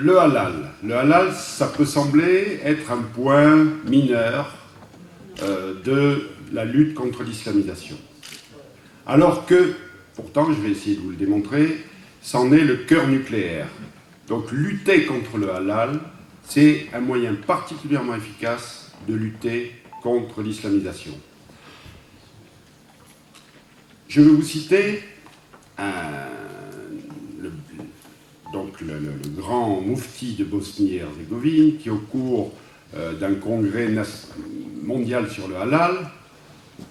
le halal. Le halal, ça peut sembler être un point mineur de la lutte contre l'islamisation. Alors que, pourtant, je vais essayer de vous le démontrer, c'en est le cœur nucléaire. Donc lutter contre le halal, c'est un moyen particulièrement efficace de lutter contre l'islamisation. Je vais vous citer le grand moufti de Bosnie et Herzégovine qui, au cours d'un congrès mondial sur le halal,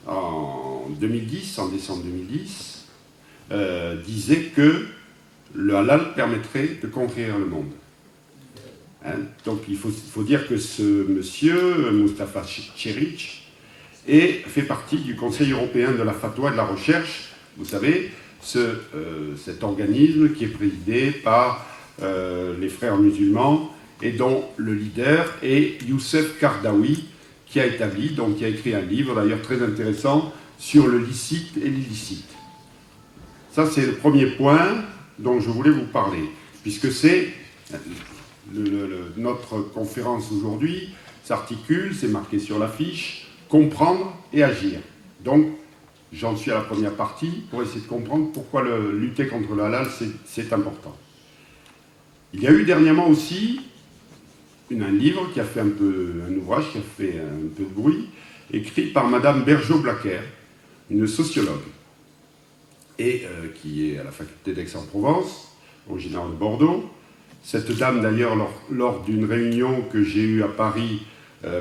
en 2010, en décembre 2010, disait que le halal permettrait de conquérir le monde. Hein? Donc il faut dire que ce monsieur, Mustafa Ceric, fait partie du Conseil européen de la fatwa et de la recherche, vous savez, cet organisme qui est présidé par les frères musulmans et dont le leader est Youssef Kardawi, qui a écrit un livre d'ailleurs très intéressant sur le licite et l'illicite. Ça, c'est le premier point dont je voulais vous parler, puisque c'est notre conférence aujourd'hui s'articule, c'est marqué sur l'affiche, comprendre et agir. Donc, j'en suis à la première partie pour essayer de comprendre pourquoi lutter contre le halal, c'est important. Il y a eu dernièrement aussi un livre qui a fait un ouvrage qui a fait un peu de bruit, écrit par Madame Bergeau-Blacker, une sociologue, et qui est à la faculté d'Aix-en-Provence, originaire de Bordeaux. Cette dame, d'ailleurs, lors d'une réunion que j'ai eue à Paris,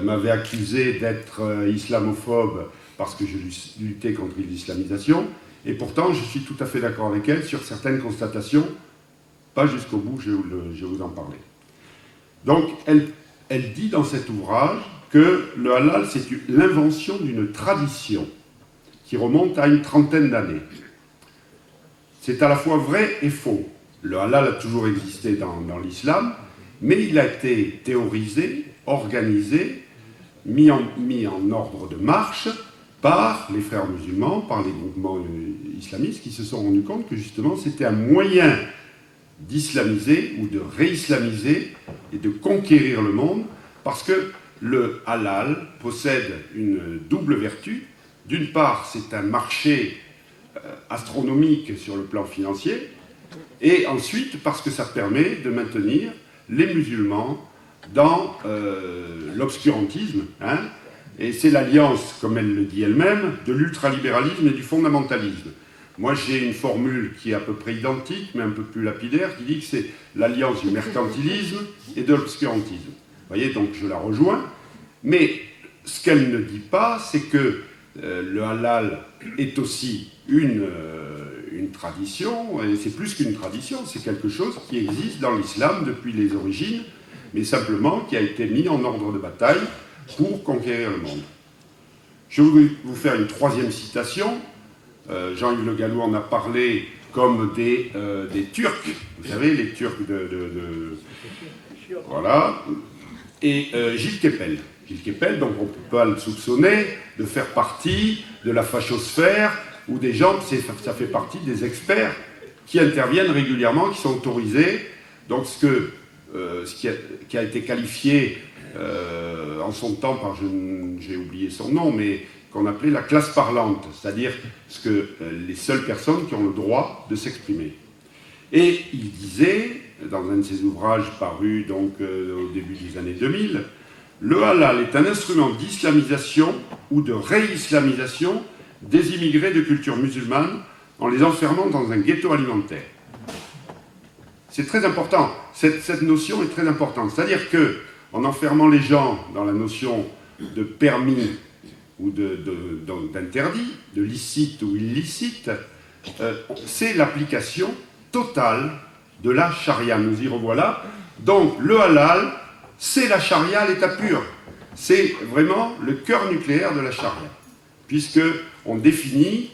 m'avait accusé d'être islamophobe parce que je luttais contre l'islamisation, et pourtant je suis tout à fait d'accord avec elle sur certaines constatations, pas jusqu'au bout, je vais vous en parler. Donc, elle dit dans cet ouvrage que le halal, c'est l'invention d'une tradition qui remonte à une trentaine d'années. C'est à la fois vrai et faux. Le halal a toujours existé dans l'islam, mais il a été théorisé, organisé, mis en ordre de marche par les frères musulmans, par les groupements islamistes qui se sont rendus compte que justement c'était un moyen d'islamiser ou de réislamiser et de conquérir le monde, parce que le halal possède une double vertu. D'une part, c'est un marché astronomique sur le plan financier, et ensuite parce que ça permet de maintenir les musulmans dans l'obscurantisme, hein, et c'est l'alliance, comme elle le dit elle-même, de l'ultralibéralisme et du fondamentalisme. Moi, j'ai une formule qui est à peu près identique, mais un peu plus lapidaire, qui dit que c'est l'alliance du mercantilisme et de l'obscurantisme. Vous voyez, donc je la rejoins. Mais ce qu'elle ne dit pas, c'est que le halal est aussi une tradition, et c'est plus qu'une tradition, c'est quelque chose qui existe dans l'islam depuis les origines, mais simplement qui a été mis en ordre de bataille pour conquérir le monde. Je vais vous faire une troisième citation. Jean-Yves Le Gallou en a parlé comme des Turcs, vous savez, les Turcs voilà, et Gilles Kepel. Gilles Kepel, donc on ne peut pas le soupçonner de faire partie de la fachosphère, ou des gens, ça fait partie des experts qui interviennent régulièrement, qui sont autorisés, donc ce qui a été qualifié en son temps par, j'ai oublié son nom, mais qu'on appelait la classe parlante, c'est-à-dire les seules personnes qui ont le droit de s'exprimer. Et il disait, dans un de ses ouvrages parus donc, au début des années 2000, le halal est un instrument d'islamisation ou de réislamisation des immigrés de culture musulmane en les enfermant dans un ghetto alimentaire. C'est très important, cette notion est très importante, c'est-à-dire qu'en enfermant les gens dans la notion de permis ou d'interdit, de licite ou illicite, c'est l'application totale de la charia. Nous y revoilà. Donc le halal, c'est la charia à l'état pur. C'est vraiment le cœur nucléaire de la charia, puisque on définit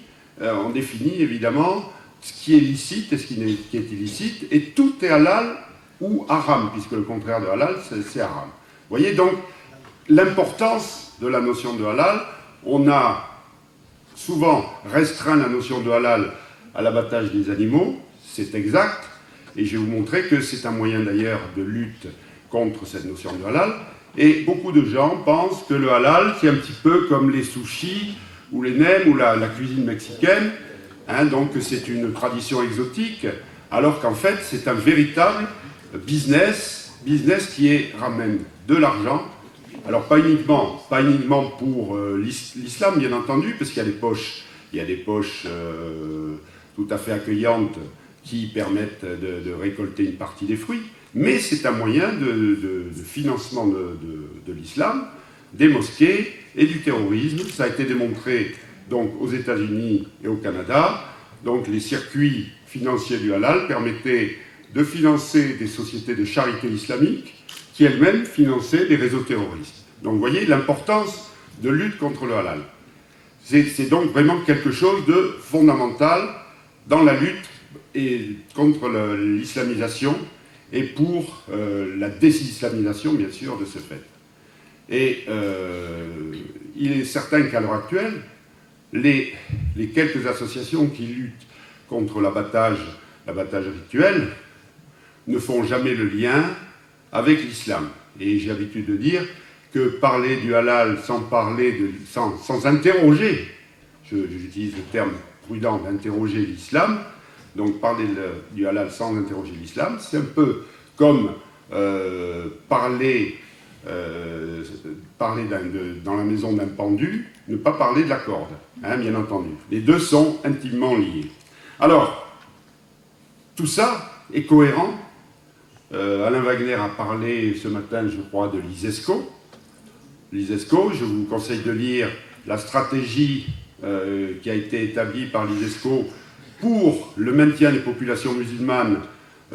évidemment ce qui est licite et ce qui est illicite, et tout est halal ou haram, puisque le contraire de halal, c'est haram. Vous voyez donc l'importance de la notion de halal. On a souvent restreint la notion de halal à l'abattage des animaux, c'est exact, Et je vais vous montrer que c'est un moyen d'ailleurs de lutte contre cette notion de halal. Et beaucoup de gens pensent que le halal, c'est un petit peu comme les sushis, ou les nems, ou la cuisine mexicaine, hein, donc c'est une tradition exotique, alors qu'en fait c'est un véritable business qui ramène de l'argent. Alors pas uniquement pour l'islam, bien entendu, parce qu'il y a des poches tout à fait accueillantes qui permettent de récolter une partie des fruits, mais c'est un moyen de financement de l'islam, des mosquées et du terrorisme. Ça a été démontré donc aux États-Unis et au Canada. Donc les circuits financiers du halal permettaient de financer des sociétés de charité islamique qui elles-mêmes finançaient des réseaux terroristes. Donc vous voyez l'importance de lutte contre le halal. C'est donc vraiment quelque chose de fondamental dans la lutte contre l'islamisation et pour la désislamisation, bien sûr, de ce fait. Et il est certain qu'à l'heure actuelle, les quelques associations qui luttent contre l'abattage rituel ne font jamais le lien avec l'islam. Et j'ai l'habitude de dire que parler du halal sans interroger, j'utilise le terme prudent d'interroger l'islam, donc parler du halal sans interroger l'islam, c'est un peu comme parler dans la maison d'un pendu, ne pas parler de la corde, hein, bien entendu. Les deux sont intimement liés. Alors, tout ça est cohérent. Alain Wagner a parlé ce matin, je crois, de l'ISESCO. L'ISESCO, je vous conseille de lire la stratégie qui a été établie par l'ISESCO pour le maintien des populations musulmanes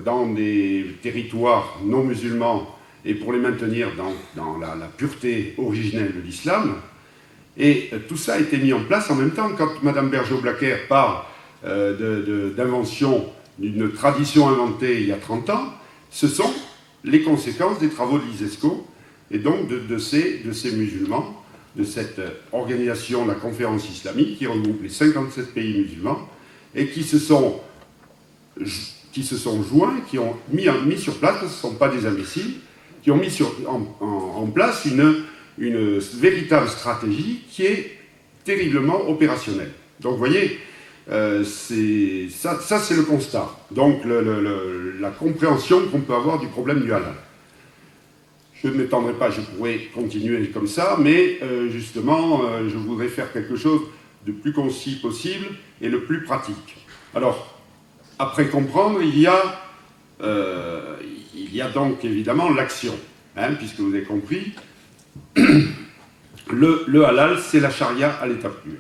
dans des territoires non musulmans et pour les maintenir dans la pureté originelle de l'islam. Et tout ça a été mis en place en même temps. Quand Mme Bergeau-Blacker parle d'invention, d'une tradition inventée il y a 30 ans, ce sont les conséquences des travaux de l'ISESCO et donc de ces musulmans, de cette organisation, la conférence islamique, qui regroupe les 57 pays musulmans et qui se sont joints, qui ont mis sur place, parce que ce ne sont pas des imbéciles, qui ont mis en place une véritable stratégie qui est terriblement opérationnelle. Donc vous voyez, ça c'est le constat. Donc la compréhension qu'on peut avoir du problème du halal. Je ne m'étendrai pas, je pourrais continuer comme ça, mais justement, je voudrais faire quelque chose de plus concis possible et le plus pratique. Alors, après comprendre, il y a donc évidemment l'action, hein, puisque vous avez compris, le halal, c'est la charia à l'état pur.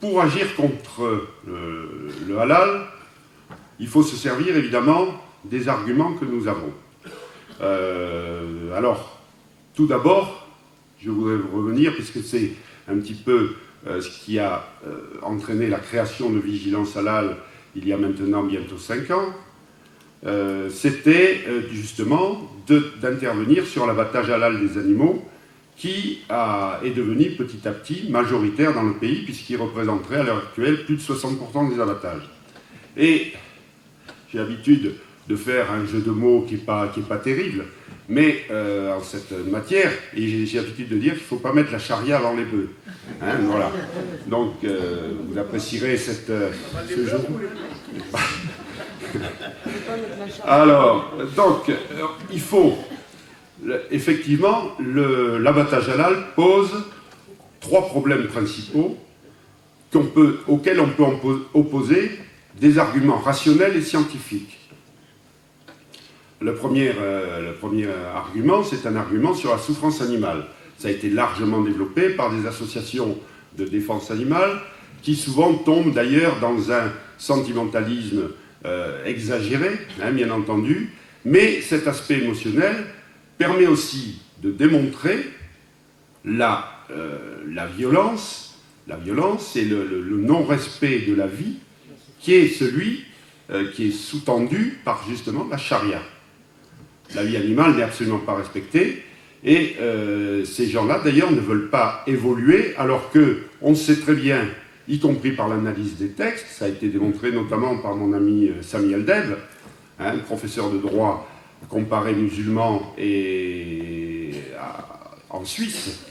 Pour agir contre le halal, il faut se servir évidemment des arguments que nous avons. Alors, tout d'abord, je voudrais revenir, puisque c'est un petit peu ce qui a entraîné la création de Vigilance Halal il y a maintenant bientôt 5 ans, c'était justement d'intervenir sur l'abattage halal des animaux qui est devenu petit à petit majoritaire dans le pays, puisqu'il représenterait à l'heure actuelle plus de 60% des abattages. Et j'ai l'habitude de faire un jeu de mots qui n'est pas terrible, mais en cette matière, et j'ai l'habitude de dire qu'il ne faut pas mettre la charia avant les bœufs. Hein, voilà. Donc, vous apprécierez ce jeu de mots. Alors, donc, il faut, effectivement, l'abattage halal pose 3 problèmes principaux auxquels on peut opposer des arguments rationnels et scientifiques. Le premier argument, c'est un argument sur la souffrance animale. Ça a été largement développé par des associations de défense animale qui souvent tombent d'ailleurs dans un sentimentalisme exagéré, hein, bien entendu, mais cet aspect émotionnel permet aussi de démontrer la violence et le non-respect de la vie qui est celui qui est sous-tendu par justement la charia. La vie animale n'est absolument pas respectée, et ces gens-là, d'ailleurs, ne veulent pas évoluer, alors qu'on sait très bien y compris par l'analyse des textes. Ça a été démontré notamment par mon ami Sami Eldeb, professeur de droit comparé musulman en Suisse,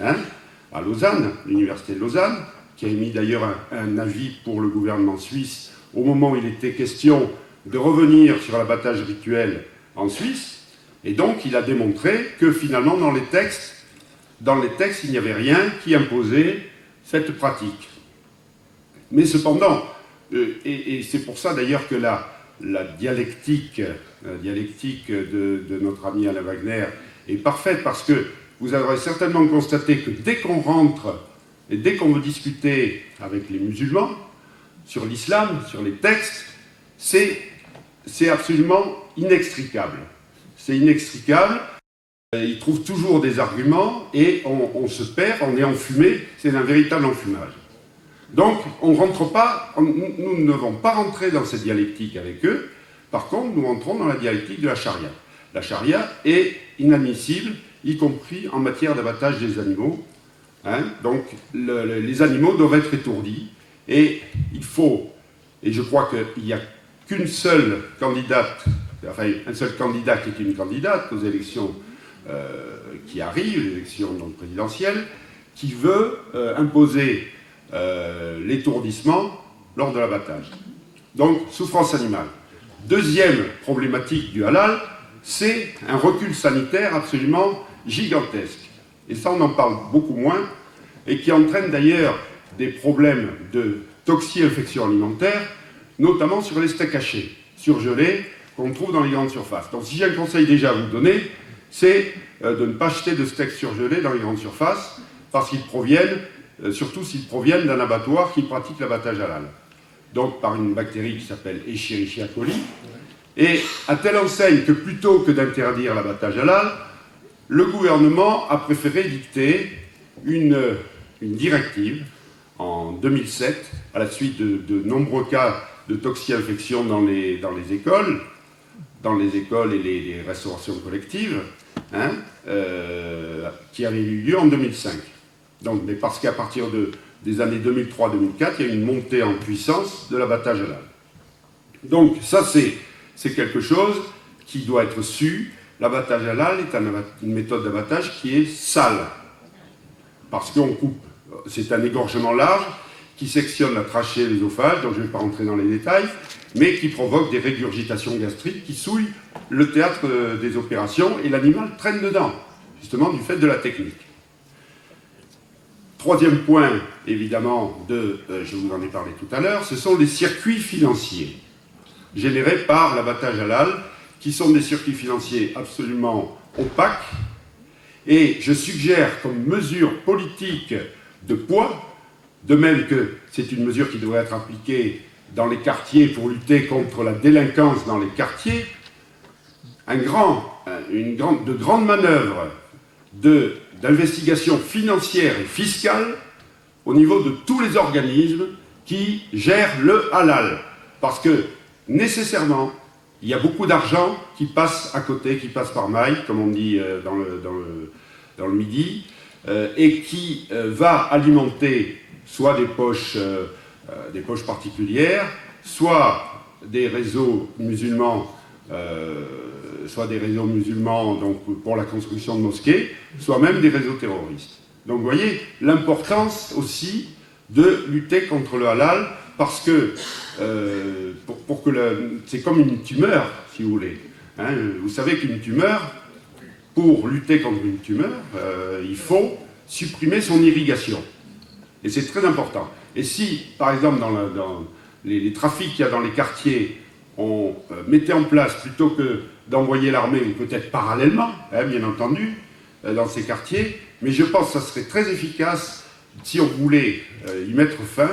à Lausanne, l'université de Lausanne, qui a émis d'ailleurs un avis pour le gouvernement suisse au moment où il était question de revenir sur l'abattage rituel en Suisse. Et donc, il a démontré que finalement, dans les textes, il n'y avait rien qui imposait cette pratique. Mais cependant, et c'est pour ça d'ailleurs que la dialectique de notre ami Alain Wagner est parfaite, parce que vous aurez certainement constaté que dès qu'on rentre et dès qu'on veut discuter avec les musulmans sur l'islam, sur les textes, c'est absolument inextricable. C'est inextricable. Ils trouvent toujours des arguments et on se perd, on est enfumé, c'est un véritable enfumage. Donc, on rentre pas, nous ne devons pas rentrer dans cette dialectique avec eux. Par contre, nous rentrons dans la dialectique de la charia. La charia est inadmissible, y compris en matière d'abattage des animaux. Donc, les animaux doivent être étourdis. Et il faut, et je crois qu'il n'y a qu'une seule candidate, enfin, un seul candidat qui est une candidate aux élections qui arrivent, les élections donc présidentielles, qui veut imposer l'étourdissement lors de l'abattage. Donc, souffrance animale. Deuxième problématique du halal, c'est un recul sanitaire absolument gigantesque. Et ça, on en parle beaucoup moins, et qui entraîne d'ailleurs des problèmes de toxi-infection alimentaire, notamment sur les steaks hachés, surgelés, qu'on trouve dans les grandes surfaces. Donc si j'ai un conseil déjà à vous donner, c'est de ne pas acheter de steaks surgelés dans les grandes surfaces, parce qu'ils proviennent, surtout s'ils proviennent d'un abattoir qui pratique l'abattage halal. Donc par une bactérie qui s'appelle Escherichia coli, et à telle enseigne que plutôt que d'interdire l'abattage halal, le gouvernement a préféré dicter une directive en 2007, à la suite de nombreux cas de toxi-infection dans les écoles et les restaurations collectives, qui avaient eu lieu en 2005. Donc, mais parce qu'à partir des années 2003-2004, il y a eu une montée en puissance de l'abattage halal. Donc ça, c'est quelque chose qui doit être su. L'abattage halal est une méthode d'abattage qui est sale, parce qu'on coupe. C'est un égorgement large qui sectionne la trachée et l'œsophage, donc je ne vais pas rentrer dans les détails, mais qui provoque des régurgitations gastriques qui souillent le théâtre des opérations, et l'animal traîne dedans, justement du fait de la technique. Troisième point, évidemment, je vous en ai parlé tout à l'heure, ce sont les circuits financiers générés par l'abattage halal, qui sont des circuits financiers absolument opaques, et je suggère comme mesure politique de poids, de même que c'est une mesure qui devrait être appliquée dans les quartiers pour lutter contre la délinquance dans les quartiers, de grandes manœuvres d'investigation financière et fiscale au niveau de tous les organismes qui gèrent le halal. Parce que, nécessairement, il y a beaucoup d'argent qui passe à côté, qui passe par maille, comme on dit dans le Midi, et qui va alimenter soit des poches particulières, soit des réseaux musulmans, donc pour la construction de mosquées, soit même des réseaux terroristes. Donc vous voyez l'importance aussi de lutter contre le halal, parce que c'est comme une tumeur, si vous voulez. Vous savez qu'une tumeur, pour lutter contre une tumeur, il faut supprimer son irrigation. Et c'est très important. Et si, par exemple, dans les trafics qu'il y a dans les quartiers, on mettait en place, plutôt que d'envoyer l'armée, ou peut-être parallèlement, bien entendu, dans ces quartiers, mais je pense que ça serait très efficace, si on voulait y mettre fin,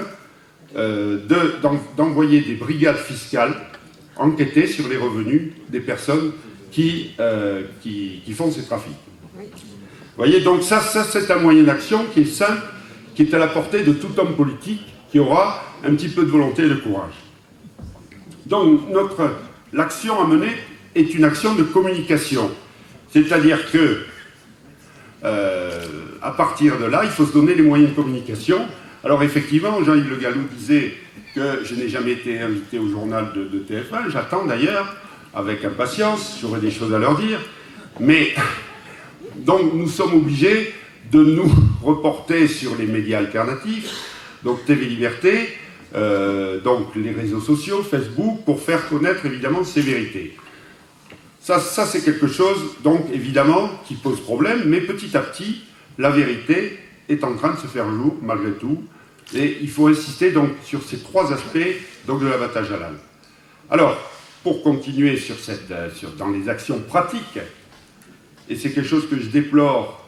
d'envoyer des brigades fiscales enquêter sur les revenus des personnes qui font ces trafics. Vous voyez, donc ça c'est un moyen d'action qui est simple, qui est à la portée de tout homme politique qui aura un petit peu de volonté et de courage. Donc l'action à mener est une action de communication. C'est-à-dire que, à partir de là, il faut se donner les moyens de communication Alors effectivement, Jean-Yves Le Gallou disait que je n'ai jamais été invité au journal de TF1, j'attends d'ailleurs avec impatience, j'aurai des choses à leur dire, mais donc nous sommes obligés de nous reporter sur les médias alternatifs, donc TV Liberté, donc les réseaux sociaux, Facebook, pour faire connaître évidemment ces vérités. Ça c'est quelque chose, donc évidemment, qui pose problème, mais petit à petit, la vérité est en train de se faire jour, malgré tout, et il faut insister donc sur ces trois aspects donc, de l'abattage halal. Alors, pour continuer dans les actions pratiques, et c'est quelque chose que je déplore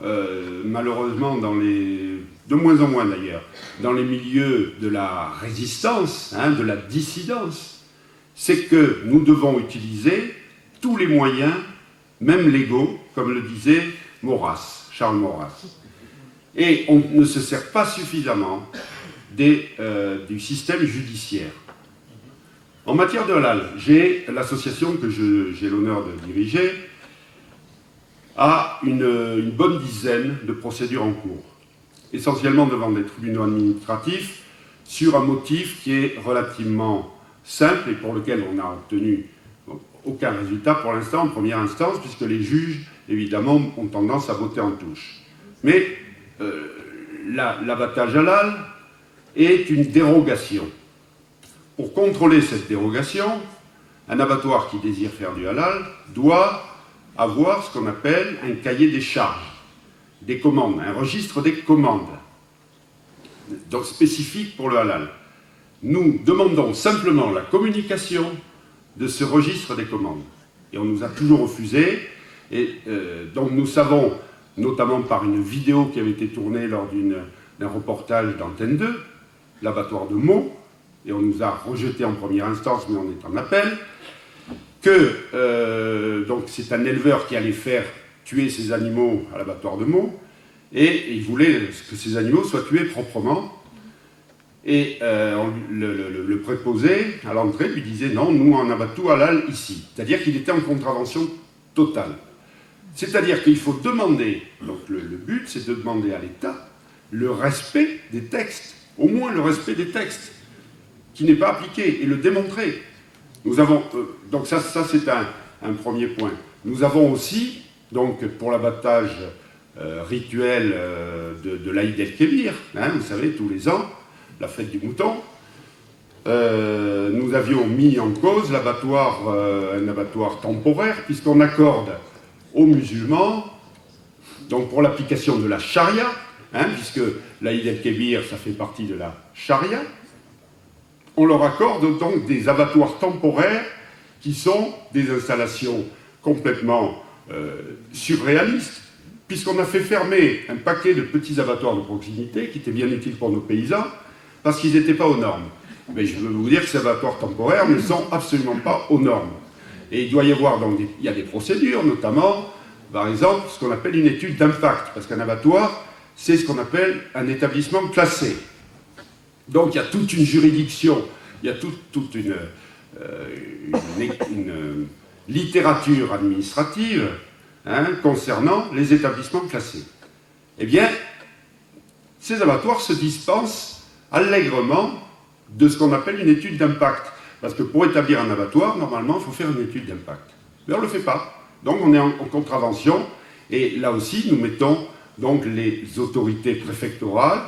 malheureusement de moins en moins d'ailleurs, dans les milieux de la résistance, hein, de la dissidence, c'est que nous devons utiliser tous les moyens, même légaux, comme le disait Maurras, Charles Maurras. Et on ne se sert pas suffisamment du système judiciaire. En matière de halal, j'ai l'association que j'ai l'honneur de diriger, a une bonne dizaine de procédures en cours, essentiellement devant des tribunaux administratifs, sur un motif qui est relativement simple et pour lequel on n'a obtenu aucun résultat pour l'instant en première instance, puisque les juges, évidemment, ont tendance à voter en touche. Mais l'abattage halal est une dérogation. Pour contrôler cette dérogation, un abattoir qui désire faire du halal doit avoir ce qu'on appelle un cahier des charges, des commandes, un registre des commandes, donc spécifique pour le halal. Nous demandons simplement la communication de ce registre des commandes. Et on nous a toujours refusé, et donc nous savons, notamment par une vidéo qui avait été tournée lors d'un reportage d'Antenne 2, l'abattoir de Meaux, et on nous a rejeté en première instance, mais on est en appel, que donc c'est un éleveur qui allait faire tuer ses animaux à l'abattoir de Meaux, et il voulait que ces animaux soient tués proprement. Et le préposé à l'entrée lui disait non, nous on abat tout halal ici. C'est-à-dire qu'il était en contravention totale. C'est-à-dire qu'il faut demander, donc le but c'est de demander à l'État le respect des textes, au moins le respect des textes, qui n'est pas appliqué, et le démontrer. Nous avons, donc ça c'est un premier point. Nous avons aussi, donc pour l'abattage rituel de l'Aïd el-Kébir, hein, vous savez, tous les ans, la fête du mouton, nous avions mis en cause l'abattoir, un abattoir temporaire, puisqu'on accorde aux musulmans, donc pour l'application de la charia, hein, puisque l'Aïd el-Kébir, ça fait partie de la charia, on leur accorde donc des abattoirs temporaires qui sont des installations complètement surréalistes, puisqu'on a fait fermer un paquet de petits abattoirs de proximité qui étaient bien utiles pour nos paysans, parce qu'ils n'étaient pas aux normes. Mais je veux vous dire que ces abattoirs temporaires ne sont absolument pas aux normes. Et il doit y avoir donc il y a des procédures, notamment, par exemple, ce qu'on appelle une étude d'impact, parce qu'un abattoir, c'est ce qu'on appelle un établissement classé. Donc il y a toute une juridiction, il y a toute une littérature administrative, hein, concernant les établissements classés. Eh bien, ces abattoirs se dispensent allègrement de ce qu'on appelle une étude d'impact. Parce que pour établir un abattoir, normalement, il faut faire une étude d'impact. Mais on ne le fait pas. Donc on est en contravention, et là aussi, nous mettons donc les autorités préfectorales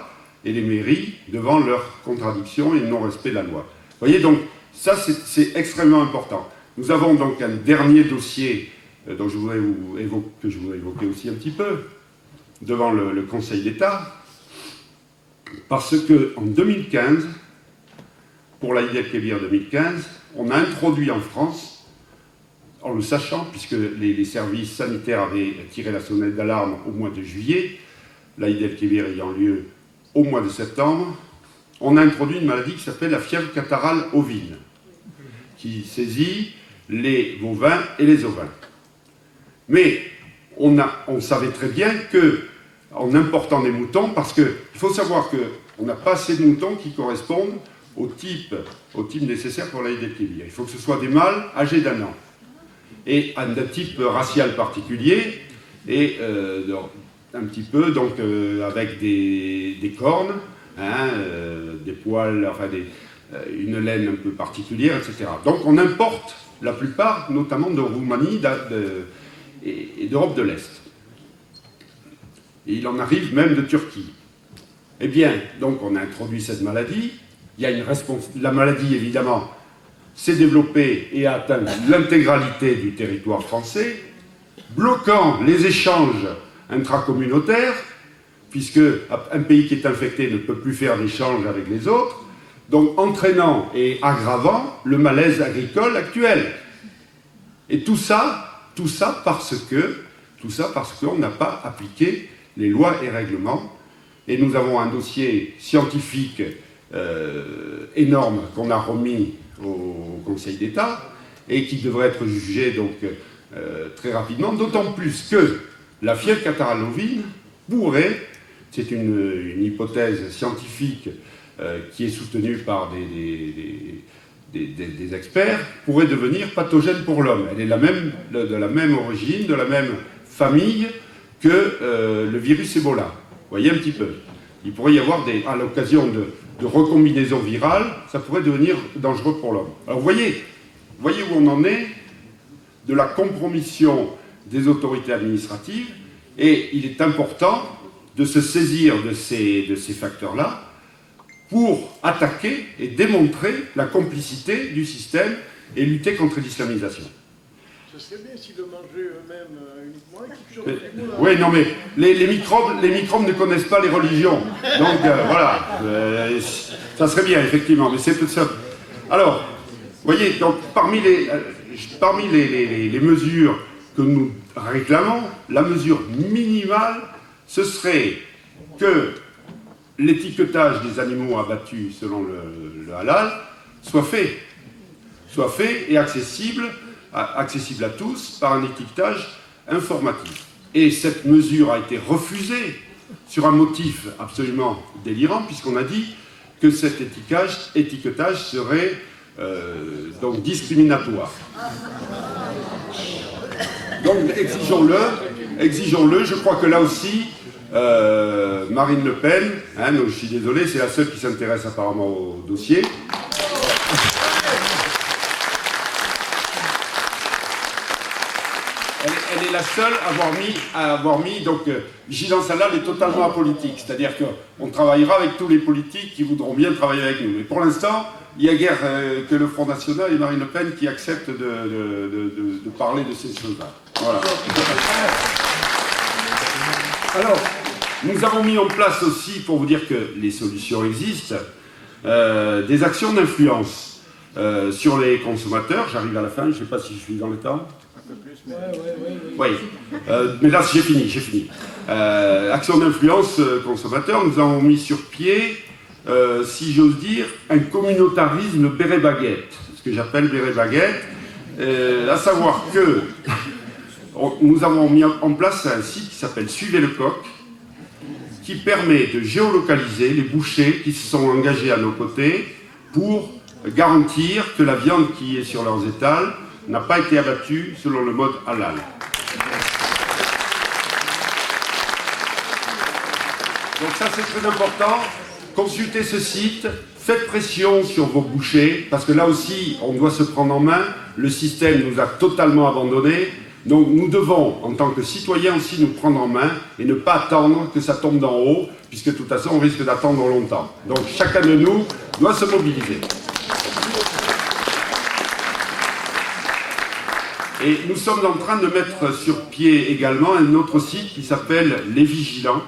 et les mairies devant leur contradiction et le non-respect de la loi. Vous voyez, donc, ça c'est extrêmement important. Nous avons donc un dernier dossier dont je voudrais évoquer aussi un petit peu, devant le Conseil d'État, parce qu'en 2015, pour l'Aïd el-Kébir 2015, on a introduit en France, en le sachant, puisque les services sanitaires avaient tiré la sonnette d'alarme au mois de juillet, l'Aïd el-Kébir ayant lieu au mois de septembre, on a introduit une maladie qui s'appelle la fièvre catarrhale ovine, qui saisit les bovins et les ovins. Mais on savait très bien qu'en important des moutons, parce qu'il faut savoir qu'on n'a pas assez de moutons qui correspondent au type nécessaire pour l'Aïd el-Kébir. Il faut que ce soit des mâles âgés d'1 an, et d'un type racial particulier, et un petit peu donc avec des cornes, hein, des poils, enfin une laine un peu particulière, etc. Donc on importe la plupart, notamment de Roumanie et d'Europe de l'Est. Et il en arrive même de Turquie. Eh bien, donc on a introduit cette maladie. Il y a la maladie, évidemment, s'est développée et a atteint l'intégralité du territoire français, bloquant les échanges intracommunautaires, puisque un pays qui est infecté ne peut plus faire d'échanges avec les autres, donc entraînant et aggravant le malaise agricole actuel. Et tout ça parce qu'on n'a pas appliqué les lois et règlements. Et nous avons un dossier scientifique énorme qu'on a remis au Conseil d'État et qui devrait être jugé donc très rapidement, d'autant plus que la fièvre catarrhale ovine pourrait, c'est une hypothèse scientifique qui est soutenue par des experts, pourrait devenir pathogène pour l'homme. Elle est de la même origine, de la même famille que le virus Ebola. Vous voyez un petit peu. Il pourrait y avoir, à l'occasion de recombinaisons virales, ça pourrait devenir dangereux pour l'homme. Alors vous voyez où on en est de la compromission des autorités administratives, et il est important de se saisir de ces facteurs-là pour attaquer et démontrer la complicité du système et lutter contre l'islamisation. Ce serait bien s'ils le mangeaient eux-mêmes uniquement. Oui, non, mais les microbes ne connaissent pas les religions. Donc, voilà. Ça serait bien, effectivement, mais c'est tout ça. Alors, vous voyez, donc, parmi les mesures que nous réclamons, la mesure minimale, ce serait que l'étiquetage des animaux abattus selon le halal soit fait et accessible à tous par un étiquetage informatif. Et cette mesure a été refusée sur un motif absolument délirant, puisqu'on a dit que cet étiquetage serait donc discriminatoire. Donc exigeons-le, je crois que là aussi, Marine Le Pen, hein, donc je suis désolé, c'est la seule qui s'intéresse apparemment au dossier. Elle est la seule à avoir mis donc Vigilance Halal est totalement apolitique, c'est-à-dire qu'on travaillera avec tous les politiques qui voudront bien travailler avec nous. Mais pour l'instant, il n'y a guère que le Front National et Marine Le Pen qui acceptent de parler de ces choses-là. Voilà. Alors, nous avons mis en place aussi, pour vous dire que les solutions existent, des actions d'influence sur les consommateurs. J'arrive à la fin, je ne sais pas si je suis dans le temps. Oui, mais là j'ai fini. Action d'influence consommateur, nous avons mis sur pied, si j'ose dire, un communautarisme béret-baguette, ce que j'appelle béret-baguette, à savoir que nous avons mis en place un site qui s'appelle Suivez le coq, qui permet de géolocaliser les bouchers qui se sont engagés à nos côtés pour garantir que la viande qui est sur leurs étals n'a pas été abattue selon le mode halal. Donc ça c'est très important, consultez ce site, faites pression sur vos bouchers, parce que là aussi on doit se prendre en main, le système nous a totalement abandonnés, donc nous devons en tant que citoyens aussi nous prendre en main et ne pas attendre que ça tombe d'en haut, puisque de toute façon on risque d'attendre longtemps. Donc chacun de nous doit se mobiliser. Et nous sommes en train de mettre sur pied également un autre site qui s'appelle Les Vigilants,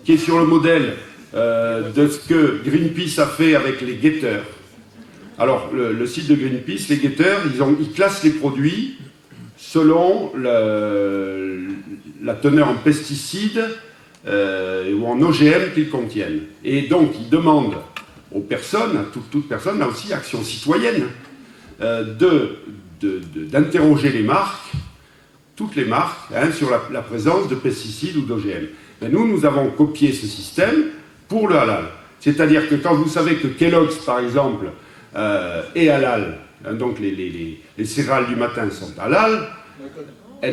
qui est sur le modèle de ce que Greenpeace a fait avec les guetteurs. Alors, le site de Greenpeace, les guetteurs, ils classent les produits selon la teneur en pesticides ou en OGM qu'ils contiennent. Et donc, ils demandent aux personnes, à toute personne, là aussi, action citoyenne, d'interroger les marques, toutes les marques, hein, sur la présence de pesticides ou d'OGM. Nous avons copié ce système pour le halal. C'est-à-dire que quand vous savez que Kellogg's, par exemple, est halal, hein, donc les céréales du matin sont halal,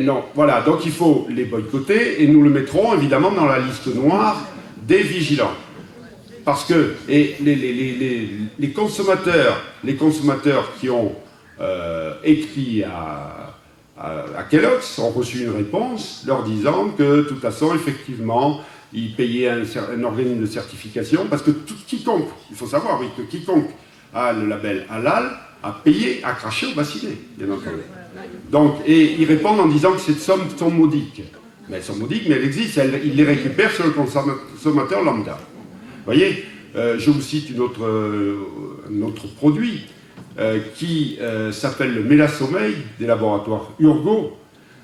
non, voilà, donc il faut les boycotter et nous le mettrons évidemment dans la liste noire des vigilants. parce que les consommateurs qui ont écrit à Kellogg's ont reçu une réponse leur disant que, de toute façon, effectivement, ils payaient un organisme de certification, parce que quiconque, il faut savoir, oui, que quiconque a le label halal a payé, a craché au bassinet, bien entendu. Donc, et ils répondent en disant que ces sommes sont maudiques. Mais elles sont maudiques, mais elles existent, ils les récupèrent sur le consommateur lambda. Vous voyez, je vous cite un autre produit qui s'appelle le Mélasommeil des laboratoires Urgo.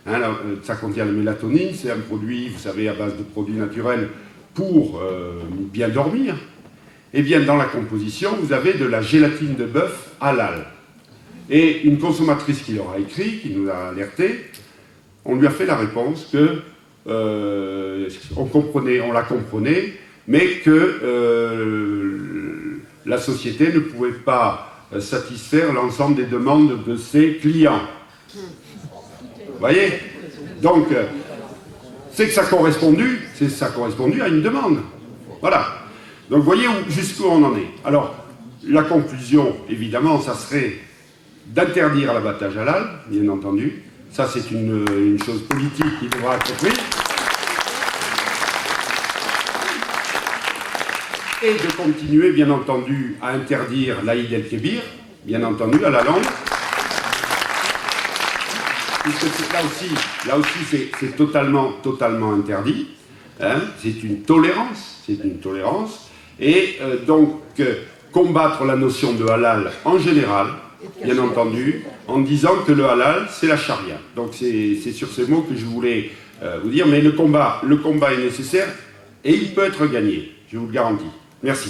Hein, ça contient la mélatonine, c'est un produit, vous savez, à base de produits naturels pour bien dormir. Eh bien, dans la composition, vous avez de la gélatine de bœuf halal. Et une consommatrice qui leur a écrit, qui nous a alerté, on lui a fait la réponse que on la comprenait, mais que la société ne pouvait pas satisfaire l'ensemble des demandes de ses clients. Vous voyez? Donc, c'est que ça correspondu à une demande. Voilà. Donc, vous voyez jusqu'où on en est. Alors, la conclusion, évidemment, ça serait d'interdire l'abattage halal, bien entendu. Ça, c'est une chose politique qui devra être prise. Et de continuer, bien entendu, à interdire l'Aïd el-Kébir, bien entendu, à la langue. Puisque là aussi c'est totalement interdit. Hein, c'est une tolérance. Et donc, combattre la notion de halal en général, bien entendu, en disant que le halal, c'est la charia. Donc, c'est sur ces mots que je voulais vous dire, mais le combat est nécessaire et il peut être gagné, je vous le garantis. Merci.